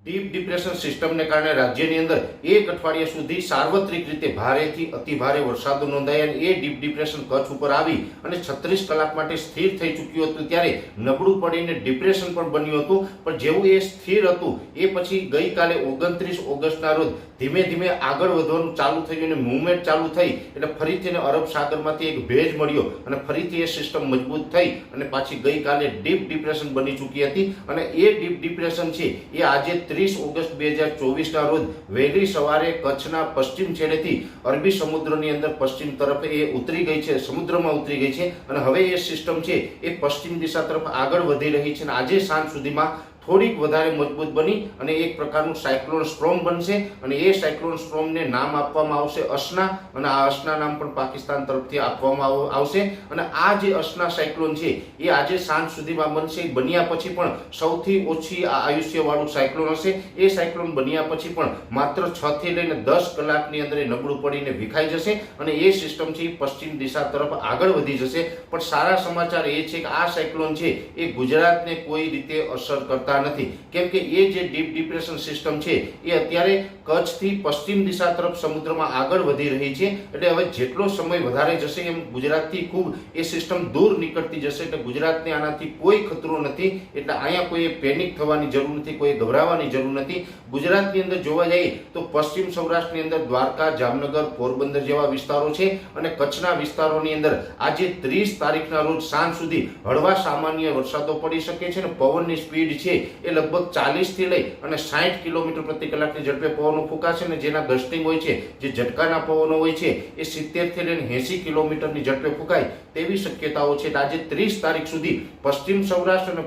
Deep depression સિસ્ટમને કારણે રાજ્યની અંદર એક અઠવાડિયા સુધી સાર્વત્રિક રીતે ભારેથી અતિભારે વરસાદ નોંધાયા અને એ ડીપ ડિપ્રેશન કચ્છ ઉપર આવી અને 36 કલાક માટે સ્થિર થઈ ચૂક્યું હતું। ત્યારે નબળું પડીને ડિપ્રેશન પણ બન્યું હતું, પણ જેવું એ સ્થિર હતું એ પછી ગઈકાલે 29 ઓગસ્ટના રોજ ધીમે ધીમે આગળ વધવાનું ચાલુ થયું અને મૂવમેન્ટ ચાલુ થઈ એટલે ફરીથી અરબ સાગરમાંથી એક ભેજ મળ્યો અને ફરીથી એ સિસ્ટમ મજબૂત થઈ અને પાછી ગઈકાલે ડીપ ડિપ્રેશન બની ચૂકી હતી અને એ ડીપ ડિપ્રેશન છે એ આજે 30 ઓગસ્ટ 2024 ના રોજ વહેલી સવારે કચ્છના પશ્ચિમ છેડેથી અરબી સમુદ્રની અંદર પશ્ચિમ તરફ એ ઉતરી ગઈ છે, સમુદ્રમાં ઉતરી ગઈ છે અને હવે એ સિસ્ટમ છે એ પશ્ચિમ દિશા તરફ આગળ વધી રહી છે અને આજે સાંજ સુધીમાં થોડીક વધારે મજબૂત બની અને એક પ્રકારનું સાયક્લોન સ્ટ્રોમ બનશે અને એ સાયક્લોન સ્ટ્રોમને નામ આપવામાં આવશે અસના અને આ અસના નામ પણ પાકિસ્તાન તરફથી આપવામાં આવશે અને આ જે અસના સાયક્લોન છે એ આજે સાંજ સુધીમાં બનશે। બન્યા પછી પણ સૌથી ઓછી આયુષ્યવાળું સાયક્લોન હશે। એ સાયક્લોન બન્યા પછી પણ માત્ર 6 થી લઈને 10 કલાકની અંદર એ નબળું પડીને વિખાઈ જશે અને એ સિસ્ટમ છે પશ્ચિમ દિશા તરફ આગળ વધી જશે। પણ સારા સમાચાર એ છે કે આ સાયક્લોન છે એ ગુજરાતને કોઈ રીતે અસર કરતા નથી, કેમ કે એ જે ડીપ ડિપ્રેશન સિસ્ટમ છે એ અત્યારે કચ્છથી પશ્ચિમ દિશા તરફ સમુદ્રમાં આગળ વધી રહી છે એટલે હવે જેટલો સમય વધારે જશે એમ ગુજરાતથી ખૂબ એ સિસ્ટમ દૂર નીકળતી જશે એટલે ગુજરાતને આનાથી કોઈ ખતરો નથી। એટલે અહીંયા કોઈ પેનિક થવાની જરૂર નથી, કોઈ ગભરાવાની જરૂર નથી। ગુજરાતની અંદર જોવા જઈએ તો પશ્ચિમ સૌરાષ્ટ્રની અંદર દ્વારકા, જામનગર, પોરબંદર જેવા વિસ્તારો છે અને કચ્છના વિસ્તારોની અંદર આજે 30 તારીખના રોજ સાંજ સુધી હળવા સામાન્ય વરસાદો પડી શકે છે અને પવનની સ્પીડ છે એ લગભગ 40 થી લઈ અને 60 કિલોમીટર પ્રતિ કલાકની ઝડપે પવનો ફૂંકાશે અને જેના ગસ્ટિંગ હોય છે, જે ઝટકાના પવનો હોય છે એ 70 થી લઈને 80 કિલોમીટરની ઝડપે ફૂંકાય તેવી શક્યતાઓ છે। આજે 30 તારીખ સુધી પશ્ચિમ સૌરાષ્ટ્ર અને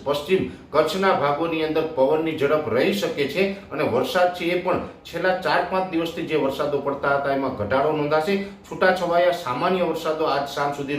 પશ્ચિમ કચ્છના ભાગોની અંદર પવનની ઝડપ રહી શકે છે અને વરસાદ છે એ પણ છેલ્લા 4-5 દિવસથી જે વરસાદો પડતા હતા એમાં ઘટાડો નોંધાશે। છૂટાછવાયા સામાન્ય વરસાદો આજ સાંજ સુધી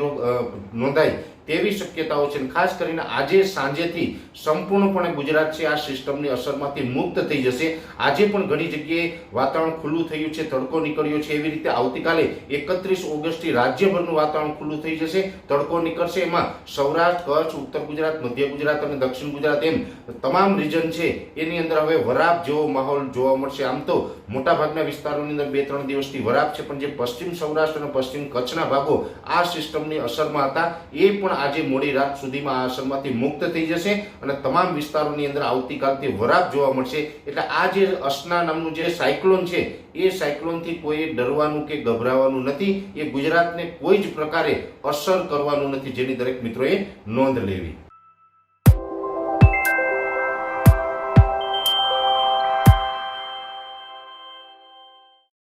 નોંધાય તેવી શક્યતાઓ છે। ખાસ કરીને આજે સાંજેથી સંપૂર્ણપણે ગુજરાત છે આ સિસ્ટમની અસરમાંથી મુક્ત થઈ જશે। આજે પણ ઘણી જગ્યાએ વાતાવરણ ખુલ્લું થયું છે, તડકો નીકળ્યો છે, એવી રીતે આવતીકાલે 31 ઓગસ્ટથી રાજ્યભરનું વાતાવરણ ખુલ્લું થઈ જશે, તડકો નીકળશે। એમાં સૌરાષ્ટ્ર, કચ્છ, ઉત્તર ગુજરાત, મધ્ય ગુજરાત અને દક્ષિણ ગુજરાત એમ તમામ રીજન છે એની અંદર હવે વરાપ જેવો માહોલ જોવા મળશે। આમ તો મોટાભાગના વિસ્તારોની અંદર 2-3 દિવસથી વરાપ છે, પણ જે પશ્ચિમ સૌરાષ્ટ્ર અને પશ્ચિમ કચ્છના ભાગો આ સિસ્ટમની અસરમાં હતા એ પણ આજે મોડી રાત સુધીમાં આ અસરમાંથી મુક્ત થઈ જશે અને તમામ વિસ્તારોની અંદર આવતીકાલથી વરાપ જોવા મળશે। એટલે આ જે અસના નામનું જે સાયક્લોન છે એ સાયક્લોનથી કોઈ ડરવાનું કે ગભરાવાનું નથી, એ ગુજરાતને કોઈ જ પ્રકારે અસર કરવાનું નથી, જેની દરેક મિત્રોએ નોંધ લેવી।